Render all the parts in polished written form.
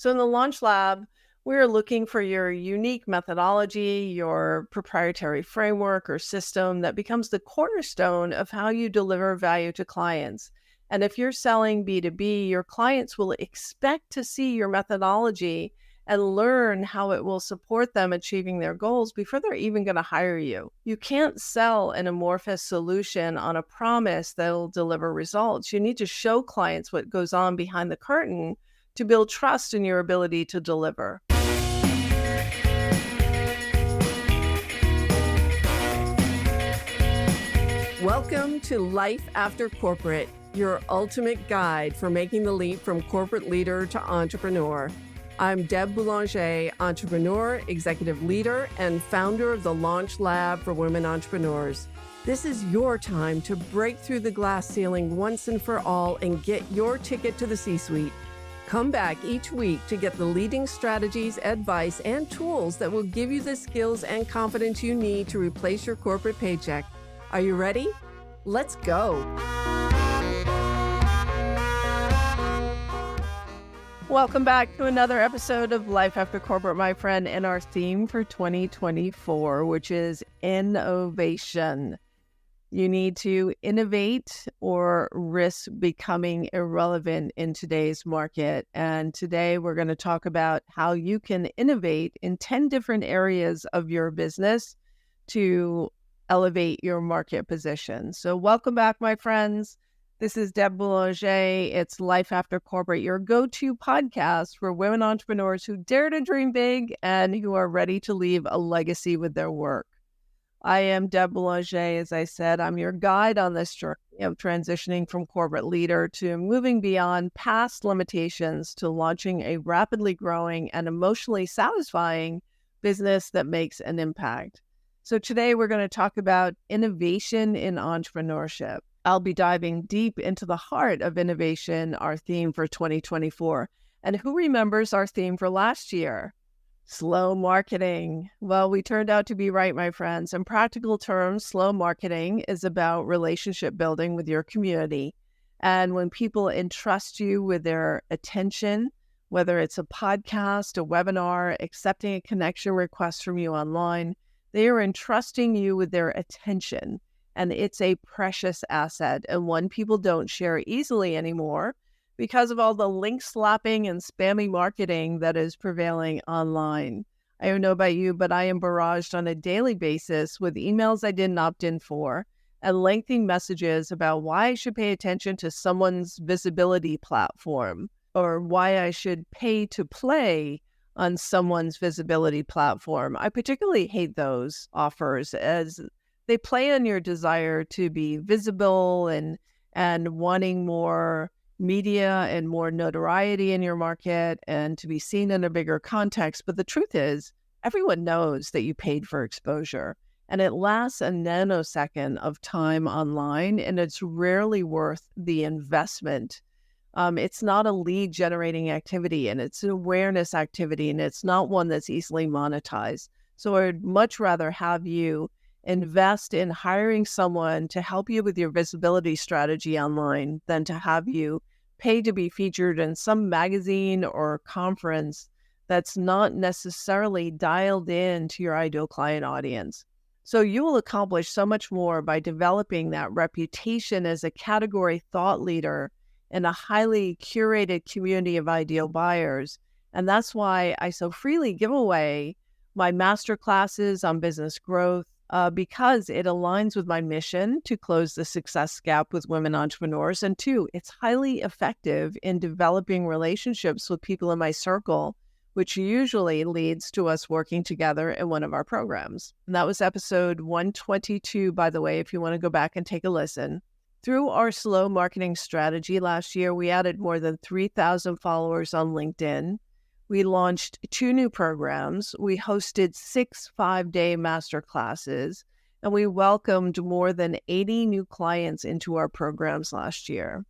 So in the Launch Lab, we're looking for your unique methodology, your proprietary framework or system that becomes the cornerstone of how you deliver value to clients. And if you're selling B2B, your clients will expect to see your methodology and learn how it will support them achieving their goals before they're even going to hire you. You can't sell an amorphous solution on a promise that will deliver results. You need to show clients what goes on behind the curtain to build trust in your ability to deliver. Welcome to Life After Corporate, your ultimate guide for making the leap from corporate leader to entrepreneur. I'm Deb Boulanger, entrepreneur, executive leader, and founder of the Launch Lab for Women Entrepreneurs. This is your time to break through the glass ceiling once and for all and get your ticket to the C-suite. Come back each week to get the leading strategies, advice, and tools that will give you the skills and confidence you need to replace your corporate paycheck. Are you ready? Let's go. Welcome back to another episode of Life After Corporate, my friend, and our theme for 2024, which is innovation. You need to innovate or risk becoming irrelevant in today's market. And today we're going to talk about how you can innovate in 10 different areas of your business to elevate your market position. So welcome back, my friends. This is Deb Boulanger. It's Life After Corporate, your go-to podcast for women entrepreneurs who dare to dream big and who are ready to leave a legacy with their work. I am Deb Boulanger. As I said, I'm your guide on this journey of transitioning from corporate leader to moving beyond past limitations to launching a rapidly growing and emotionally satisfying business that makes an impact. So today we're going to talk about innovation in entrepreneurship. I'll be diving deep into the heart of innovation, our theme for 2024. And who remembers our theme for last year? Slow marketing. Well, we turned out to be right, my friends. In practical terms, slow marketing is about relationship building with your community. And when people entrust you with their attention, whether it's a podcast, a webinar, accepting a connection request from you online, they are entrusting you with their attention. And it's a precious asset and one people don't share easily anymore because of all the link slapping and spammy marketing that is prevailing online. I don't know about you, but I am barraged on a daily basis with emails I didn't opt in for and lengthy messages about why I should pay attention to someone's visibility platform or why I should pay to play on someone's visibility platform. I particularly hate those offers as they play on your desire to be visible and wanting more media and more notoriety in your market and to be seen in a bigger context. But the truth is, everyone knows that you paid for exposure and it lasts a nanosecond of time online and it's rarely worth the investment. It's not a lead generating activity and it's an awareness activity and it's not one that's easily monetized. So I'd much rather have you invest in hiring someone to help you with your visibility strategy online than to have you pay to be featured in some magazine or conference that's not necessarily dialed in to your ideal client audience. So you will accomplish so much more by developing that reputation as a category thought leader in a highly curated community of ideal buyers. And that's why I so freely give away my masterclasses on business growth, because it aligns with my mission to close the success gap with women entrepreneurs. And two, it's highly effective in developing relationships with people in my circle, which usually leads to us working together in one of our programs. And that was episode 122, by the way, if you want to go back and take a listen. Through our slow marketing strategy last year, we added more than 3,000 followers on LinkedIn. We launched 2 new programs. We hosted 6 5-day masterclasses, and we welcomed more than 80 new clients into our programs last year.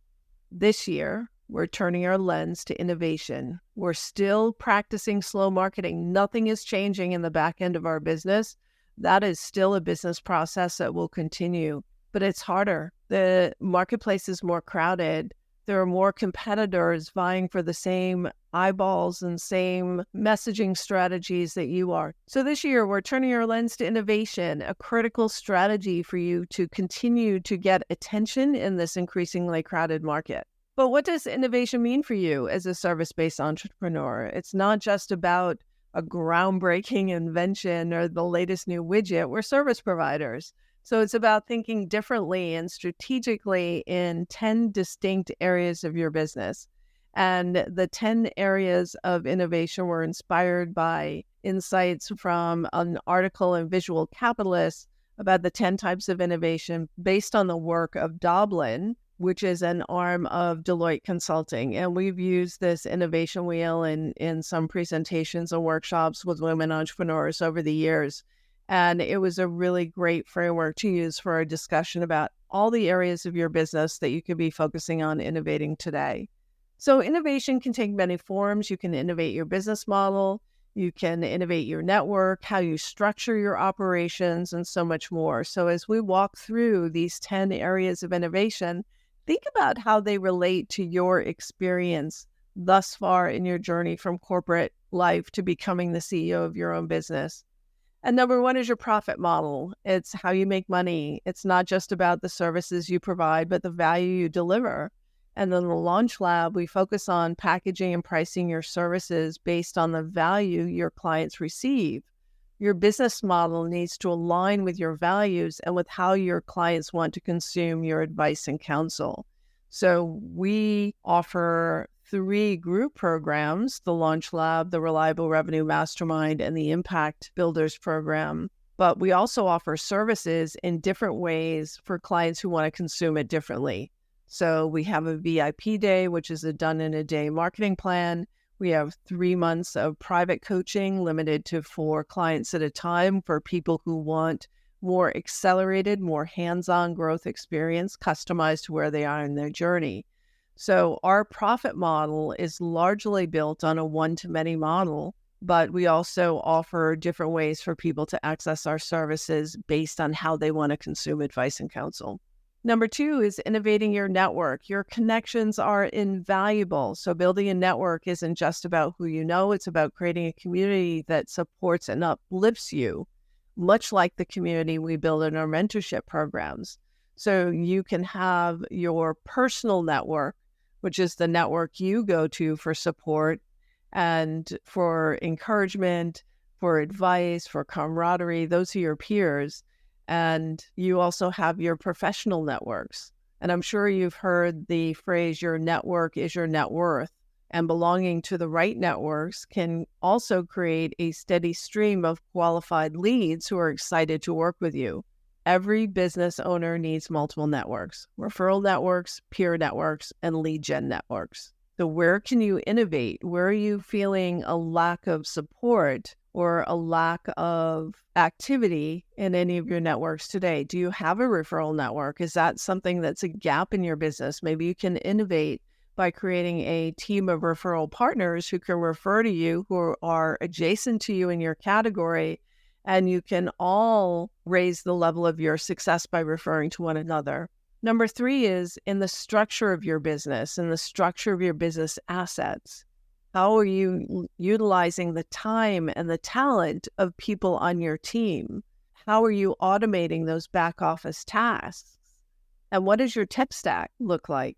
This year, we're turning our lens to innovation. We're still practicing slow marketing. Nothing is changing in the back end of our business. That is still a business process that will continue, but it's harder. The marketplace is more crowded. There are more competitors vying for the same eyeballs and same messaging strategies that you are. So this year, we're turning our lens to innovation, a critical strategy for you to continue to get attention in this increasingly crowded market. But what does innovation mean for you as a service-based entrepreneur? It's not just about a groundbreaking invention or the latest new widget. We're service providers. So it's about thinking differently and strategically in 10 distinct areas of your business. And the 10 areas of innovation were inspired by insights from an article in Visual Capitalist about the 10 types of innovation based on the work of Doblin, which is an arm of Deloitte Consulting. And we've used this innovation wheel in some presentations and workshops with women entrepreneurs over the years. And it was a really great framework to use for a discussion about all the areas of your business that you could be focusing on innovating today. So innovation can take many forms. You can innovate your business model, you can innovate your network, how you structure your operations, and so much more. So as we walk through these 10 areas of innovation, think about how they relate to your experience thus far in your journey from corporate life to becoming the CEO of your own business. And number one is your profit model. It's how you make money. It's not just about the services you provide, but the value you deliver. And then the Launch Lab, we focus on packaging and pricing your services based on the value your clients receive. Your business model needs to align with your values and with how your clients want to consume your advice and counsel. So we offer 3 group programs, the Launch Lab, the Reliable Revenue Mastermind, and the Impact Builders program. But we also offer services in different ways for clients who want to consume it differently. So we have a VIP day, which is a done-in-a-day marketing plan. We have 3 months of private coaching limited to 4 clients at a time for people who want more accelerated, more hands-on growth experience customized to where they are in their journey. So our profit model is largely built on a one-to-many model, but we also offer different ways for people to access our services based on how they want to consume advice and counsel. Number 2 is innovating your network. Your connections are invaluable. So building a network isn't just about who you know, it's about creating a community that supports and uplifts you, much like the community we build in our mentorship programs. So you can have your personal network, which is the network you go to for support and for encouragement, for advice, for camaraderie. Those are your peers. And you also have your professional networks. And I'm sure you've heard the phrase, your network is your net worth. And belonging to the right networks can also create a steady stream of qualified leads who are excited to work with you. Every business owner needs multiple networks, referral networks, peer networks, and lead gen networks. So where can you innovate? Where are you feeling a lack of support or a lack of activity in any of your networks today? Do you have a referral network? Is that something that's a gap in your business? Maybe you can innovate by creating a team of referral partners who can refer to you, who are adjacent to you in your category, and you can all raise the level of your success by referring to one another. Number 3 is in the structure of your business and the structure of your business assets. How are you utilizing the time and the talent of people on your team? How are you automating those back office tasks? And what does your tech stack look like?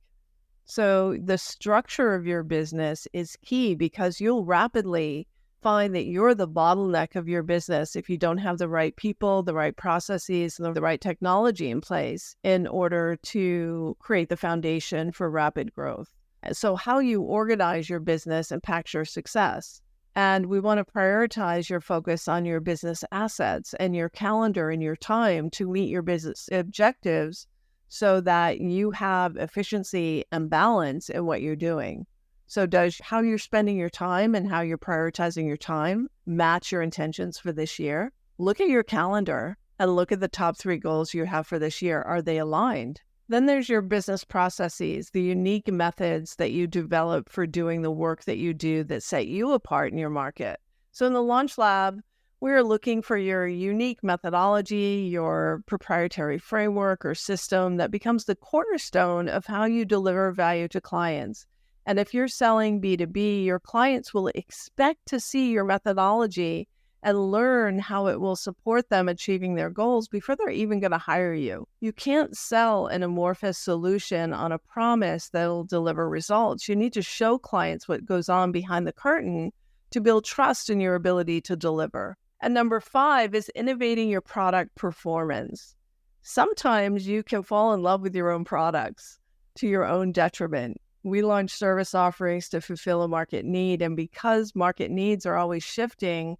So the structure of your business is key because you'll rapidly find that you're the bottleneck of your business if you don't have the right people, the right processes, and the right technology in place in order to create the foundation for rapid growth. So how you organize your business impacts your success. And we want to prioritize your focus on your business assets and your calendar and your time to meet your business objectives so that you have efficiency and balance in what you're doing. So does how you're spending your time and how you're prioritizing your time match your intentions for this year? Look at your calendar and look at the top 3 goals you have for this year. Are they aligned? Then there's your business processes, the unique methods that you develop for doing the work that you do that set you apart in your market. So in the Launch Lab, We're looking for your unique methodology, your proprietary framework or system that becomes the cornerstone of how you deliver value to clients. And if you're selling B2B, your clients will expect to see your methodology and learn how it will support them achieving their goals before they're even going to hire you. You can't sell an amorphous solution on a promise that will deliver results. You need to show clients what goes on behind the curtain to build trust in your ability to deliver. And number 5 is innovating your product performance. Sometimes you can fall in love with your own products to your own detriment. We launch service offerings to fulfill a market need, and because market needs are always shifting,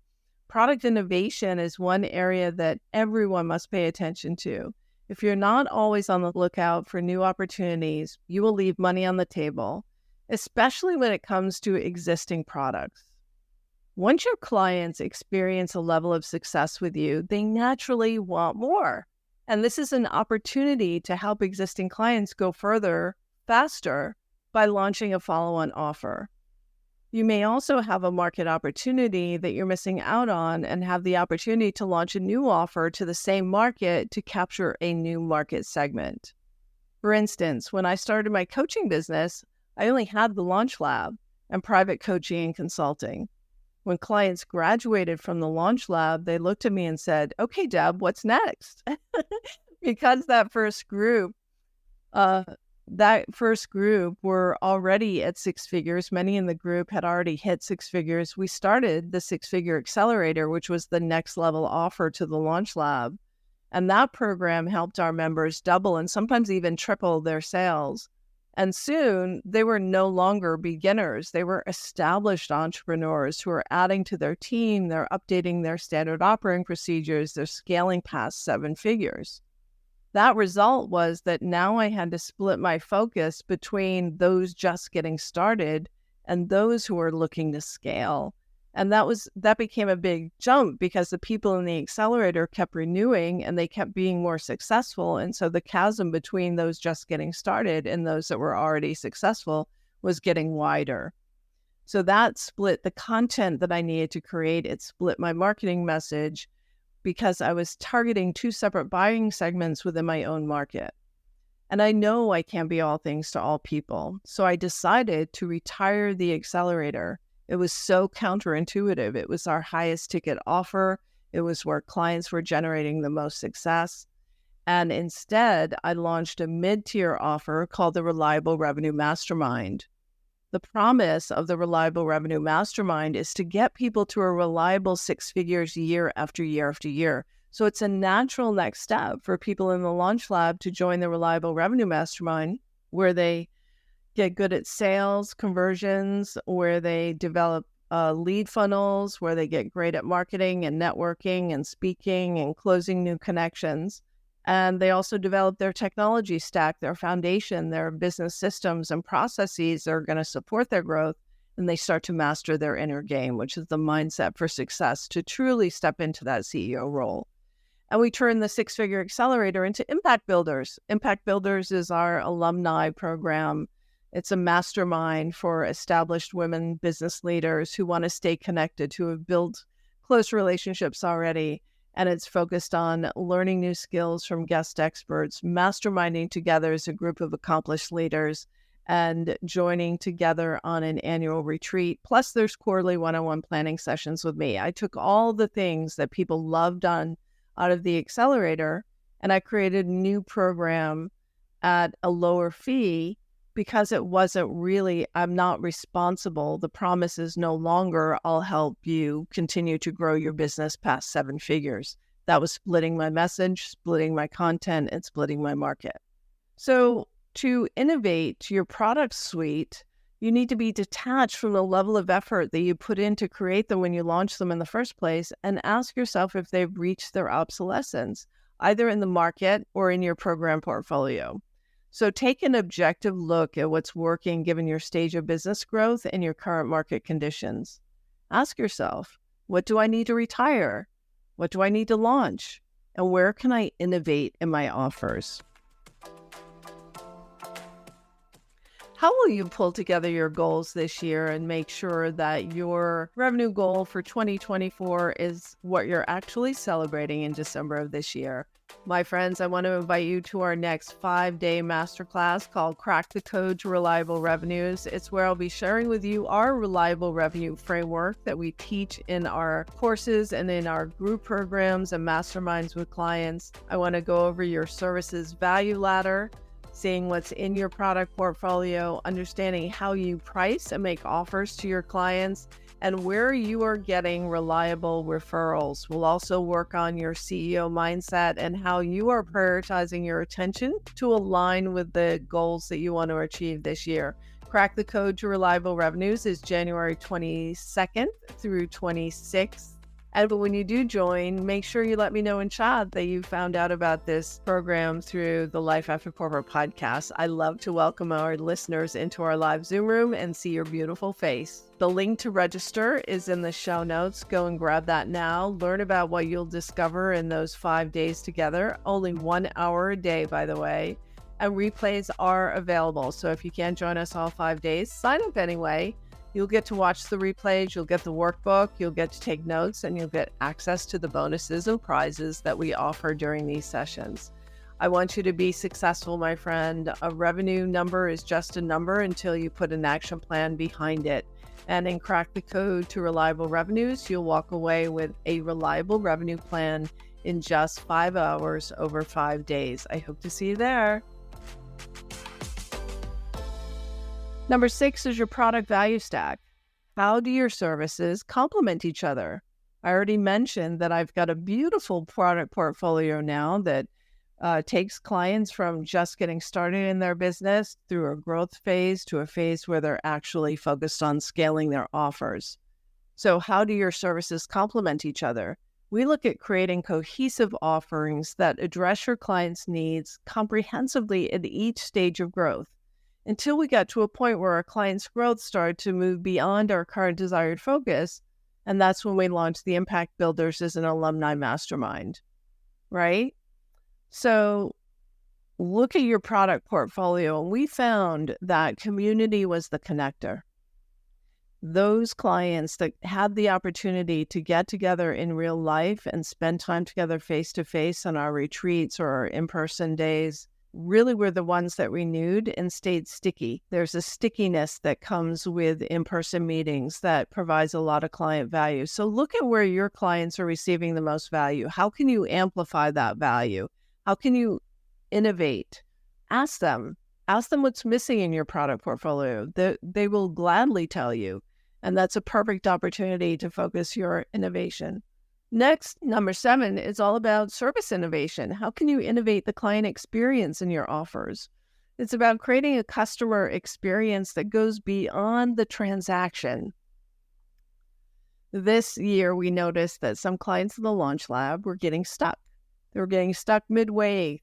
product innovation is one area that everyone must pay attention to. If you're not always on the lookout for new opportunities, you will leave money on the table, especially when it comes to existing products. Once your clients experience a level of success with you, they naturally want more. And this is an opportunity to help existing clients go further, faster, by launching a follow-on offer. You may also have a market opportunity that you're missing out on and have the opportunity to launch a new offer to the same market to capture a new market segment. For instance, when I started my coaching business, I only had the Launch Lab and private coaching and consulting. When clients graduated from the Launch Lab, they looked at me and said, "Okay, Deb, what's next?" Because that first group were already at 6 figures. Many in the group had already hit 6 figures. We started the 6-figure accelerator, which was the next level offer to the Launch Lab. And that program helped our members double and sometimes even triple their sales. And soon they were no longer beginners. They were established entrepreneurs who are adding to their team. They're updating their standard operating procedures. They're scaling past 7 figures. That result was that now I had to split my focus between those just getting started and those who are looking to scale. And that became a big jump because the people in the accelerator kept renewing and they kept being more successful. And so the chasm between those just getting started and those that were already successful was getting wider. So that split the content that I needed to create. It split my marketing message because I was targeting 2 separate buying segments within my own market. And I know I can't be all things to all people. So I decided to retire the accelerator. It was so counterintuitive. It was our highest ticket offer. It was where clients were generating the most success. And instead, I launched a mid-tier offer called the Reliable Revenue Mastermind. The promise of the Reliable Revenue Mastermind is to get people to a reliable 6 figures year after year after year. So it's a natural next step for people in the Launch Lab to join the Reliable Revenue Mastermind, where they get good at sales, conversions, where they develop lead funnels, where they get great at marketing and networking and speaking and closing new connections. And they also develop their technology stack, their foundation, their business systems and processes that are going to support their growth. And they start to master their inner game, which is the mindset for success to truly step into that CEO role. And we turn the 6-figure accelerator into Impact Builders. Impact Builders is our alumni program. It's a mastermind for established women business leaders who want to stay connected, who have built close relationships already. And it's focused on learning new skills from guest experts, masterminding together as a group of accomplished leaders, and joining together on an annual retreat. Plus, there's quarterly one-on-one planning sessions with me. I took all the things that people love done out of the accelerator, and I created a new program at a lower fee because it wasn't really, I'm not responsible. The promise is no longer, I'll help you continue to grow your business past 7 figures. That was splitting my message, splitting my content, and splitting my market. So to innovate your product suite, you need to be detached from the level of effort that you put in to create them when you launch them in the first place, and ask yourself if they've reached their obsolescence, either in the market or in your program portfolio. So take an objective look at what's working given your stage of business growth and your current market conditions. Ask yourself, what do I need to retire? What do I need to launch? And where can I innovate in my offers? How will you pull together your goals this year and make sure that your revenue goal for 2024 is what you're actually celebrating in December of this year? My friends, I want to invite you to our next 5-day masterclass called Crack the Code to Reliable Revenues. It's where I'll be sharing with you our reliable revenue framework that we teach in our courses and in our group programs and masterminds with clients. I want to go over your services value ladder, seeing what's in your product portfolio, understanding how you price and make offers to your clients, and where you are getting reliable referrals. We'll also work on your CEO mindset and how you are prioritizing your attention to align with the goals that you want to achieve this year. Crack the Code to Reliable Revenues is January 22nd through 26th. And when you do join, make sure you let me know in chat that you found out about this program through the Life After Corporate podcast. I love to welcome our listeners into our live Zoom room and see your beautiful face. The link to register is in the show notes. Go and grab that now. Learn about what you'll discover in those 5 days together. Only 1 hour a day, by the way. And replays are available. So if you can't join us all 5 days, sign up anyway. You'll get to watch the replays, you'll get the workbook, you'll get to take notes, and you'll get access to the bonuses and prizes that we offer during these sessions. I want you to be successful, my friend. A revenue number is just a number until you put an action plan behind it. And in Crack the Code to Reliable Revenues, you'll walk away with a reliable revenue plan in just 5 hours over 5 days. I hope to see you there. Number 6 is your product value stack. How do your services complement each other? I already mentioned that I've got a beautiful product portfolio now that takes clients from just getting started in their business through a growth phase to a phase where they're actually focused on scaling their offers. So how do your services complement each other? We look at creating cohesive offerings that address your clients' needs comprehensively at each stage of growth, until we got to a point where our clients' growth started to move beyond our current desired focus. And that's when we launched the Impact Builders as an alumni mastermind, right? So look at your product portfolio, and we found that community was the connector. Those clients that had the opportunity to get together in real life and spend time together face-to-face on our retreats or our in-person days really were the ones that renewed and stayed sticky. There's a stickiness that comes with in-person meetings that provides a lot of client value. So look at where your clients are receiving the most value. How can you amplify that value? How can you innovate? Ask them what's missing in your product portfolio. They will gladly tell you. And that's a perfect opportunity to focus your innovation. Next, number 7 is all about service innovation. How can you innovate the client experience in your offers? It's about creating a customer experience that goes beyond the transaction. This year, we noticed that some clients in the Launch Lab were getting stuck. They were getting stuck midway,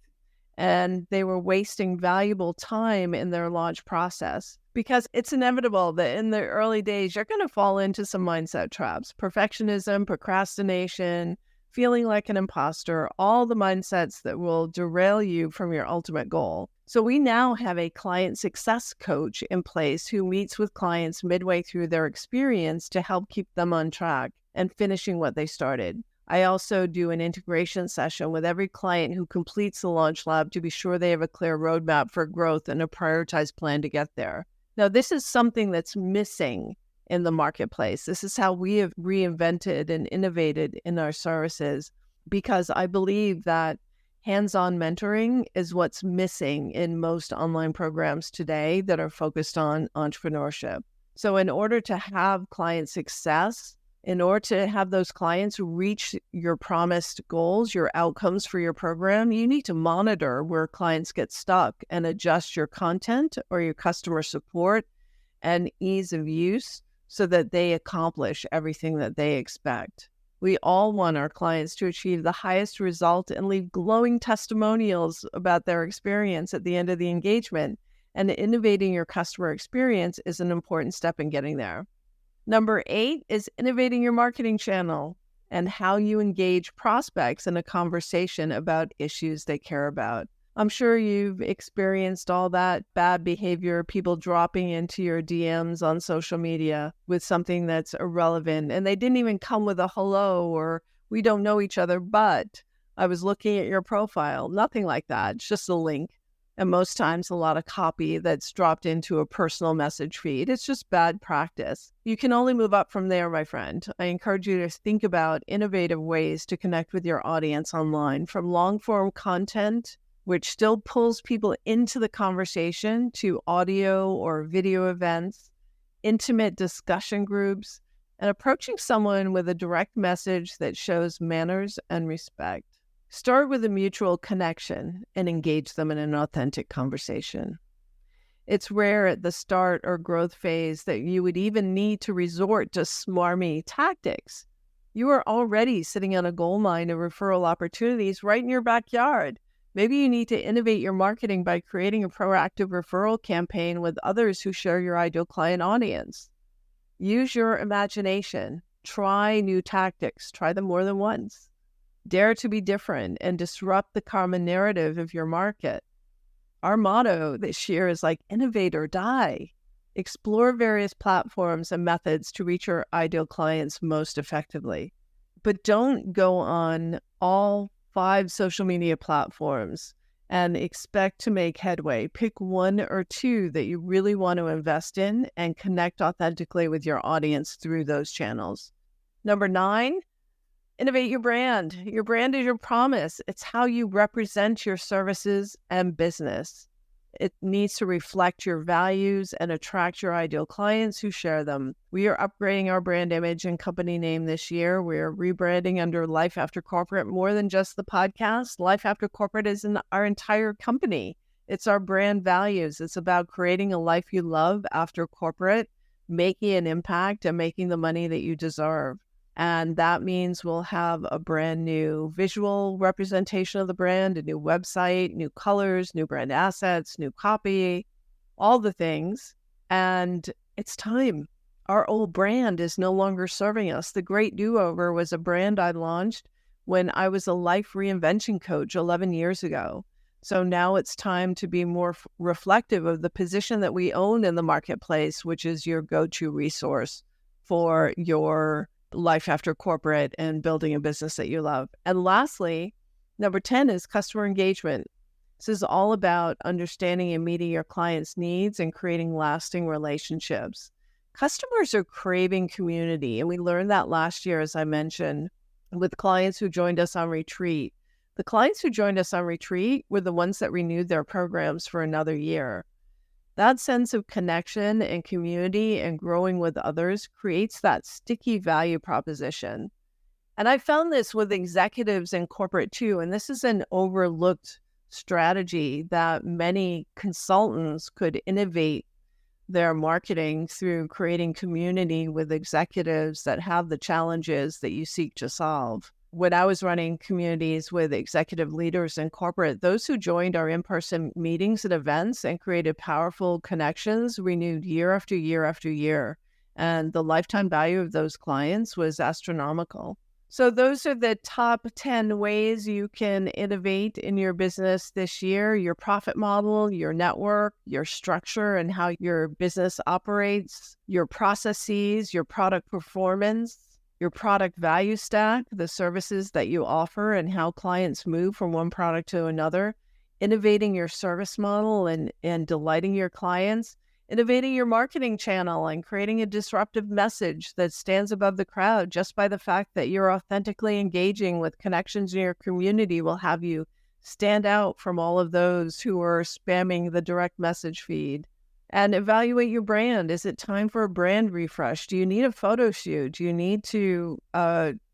and they were wasting valuable time in their launch process. Because it's inevitable that in the early days, you're going to fall into some mindset traps. Perfectionism, procrastination, feeling like an imposter, all the mindsets that will derail you from your ultimate goal. So we now have a client success coach in place who meets with clients midway through their experience to help keep them on track and finishing what they started. I also do an integration session with every client who completes the Launch Lab to be sure they have a clear roadmap for growth and a prioritized plan to get there. Now, this is something that's missing in the marketplace. This is how we have reinvented and innovated in our services, because I believe that hands-on mentoring is what's missing in most online programs today that are focused on entrepreneurship. So in order to have client success, in order to have those clients reach your promised goals, your outcomes for your program, you need to monitor where clients get stuck and adjust your content or your customer support and ease of use so that they accomplish everything that they expect. We all want our clients to achieve the highest result and leave glowing testimonials about their experience at the end of the engagement. And innovating your customer experience is an important step in getting there. Number 8 is innovating your marketing channel and how you engage prospects in a conversation about issues they care about. I'm sure you've experienced all that bad behavior, people dropping into your DMs on social media with something that's irrelevant. And they didn't even come with a hello or we don't know each other, but I was looking at your profile. Nothing like that. It's just a link. And most times a lot of copy that's dropped into a personal message feed. It's just bad practice. You can only move up from there, my friend. I encourage you to think about innovative ways to connect with your audience online, from long-form content, which still pulls people into the conversation, to audio or video events, intimate discussion groups, and approaching someone with a direct message that shows manners and respect. Start with a mutual connection and engage them in an authentic conversation. It's rare at the start or growth phase that you would even need to resort to smarmy tactics. You are already sitting on a gold mine of referral opportunities right in your backyard. Maybe you need to innovate your marketing by creating a proactive referral campaign with others who share your ideal client audience. Use your imagination. Try new tactics. Try them more than once. Dare to be different and disrupt the common narrative of your market. Our motto this year is innovate or die. Explore various platforms and methods to reach your ideal clients most effectively. But don't go on all 5 social media platforms and expect to make headway. Pick 1 or 2 that you really want to invest in and connect authentically with your audience through those channels. Number 9, innovate your brand. Your brand is your promise. It's how you represent your services and business. It needs to reflect your values and attract your ideal clients who share them. We are upgrading our brand image and company name this year. We're rebranding under Life After Corporate, more than just the podcast. Life After Corporate is in our entire company. It's our brand values. It's about creating a life you love after corporate, making an impact and making the money that you deserve. And that means we'll have a brand new visual representation of the brand, a new website, new colors, new brand assets, new copy, all the things. And it's time. Our old brand is no longer serving us. The Great Do-Over was a brand I launched when I was a life reinvention coach 11 years ago. So now it's time to be more reflective of the position that we own in the marketplace, which is your go-to resource for your life after corporate and building a business that you love. And lastly, number 10 is customer engagement. This is all about understanding and meeting your clients' needs and creating lasting relationships. Customers are craving community, and we learned that last year, as I mentioned, with clients who joined us on retreat. The clients who joined us on retreat were the ones that renewed their programs for another year. That sense of connection and community and growing with others creates that sticky value proposition. And I found this with executives in corporate too, and this is an overlooked strategy that many consultants could innovate their marketing through creating community with executives that have the challenges that you seek to solve. When I was running communities with executive leaders in corporate, those who joined our in-person meetings and events and created powerful connections renewed year after year after year. And the lifetime value of those clients was astronomical. So those are the top 10 ways you can innovate in your business this year: your profit model, your network, your structure and how your business operates, your processes, your product performance, your product value stack, the services that you offer and how clients move from one product to another, innovating your service model and delighting your clients, innovating your marketing channel and creating a disruptive message that stands above the crowd. Just by the fact that you're authentically engaging with connections in your community will have you stand out from all of those who are spamming the direct message feed. And evaluate your brand. Is it time for a brand refresh? Do you need a photo shoot? Do you need to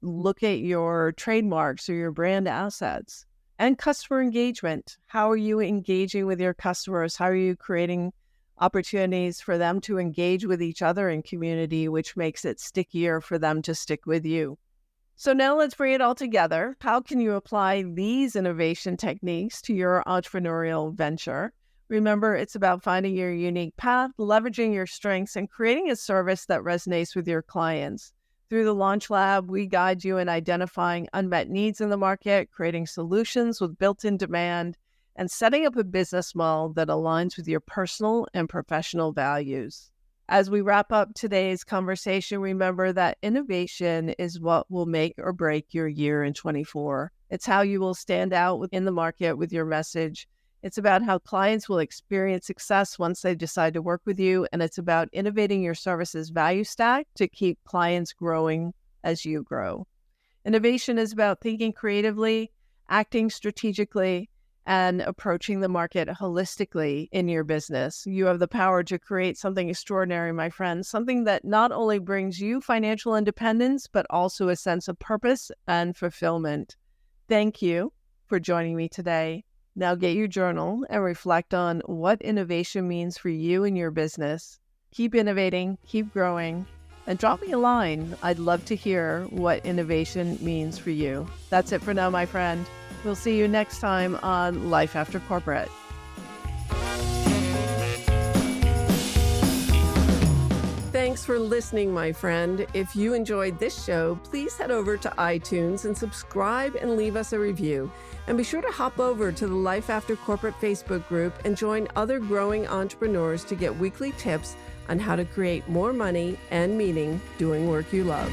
look at your trademarks or your brand assets? And customer engagement. How are you engaging with your customers? How are you creating opportunities for them to engage with each other in community, which makes it stickier for them to stick with you? So now let's bring it all together. How can you apply these innovation techniques to your entrepreneurial venture? Remember, it's about finding your unique path, leveraging your strengths, and creating a service that resonates with your clients. Through the Launch Lab, we guide you in identifying unmet needs in the market, creating solutions with built-in demand, and setting up a business model that aligns with your personal and professional values. As we wrap up today's conversation, remember that innovation is what will make or break your year in 24. It's how you will stand out in the market with your message. It's about how clients will experience success once they decide to work with you. And it's about innovating your service's value stack to keep clients growing as you grow. Innovation is about thinking creatively, acting strategically, and approaching the market holistically in your business. You have the power to create something extraordinary, my friends, something that not only brings you financial independence, but also a sense of purpose and fulfillment. Thank you for joining me today. Now get your journal and reflect on what innovation means for you and your business. Keep innovating, keep growing, and drop me a line. I'd love to hear what innovation means for you. That's it for now, my friend. We'll see you next time on Life After Corporate. Thanks for listening, my friend. If you enjoyed this show, please head over to iTunes and subscribe and leave us a review. And be sure to hop over to the Life After Corporate Facebook group and join other growing entrepreneurs to get weekly tips on how to create more money and meaning doing work you love.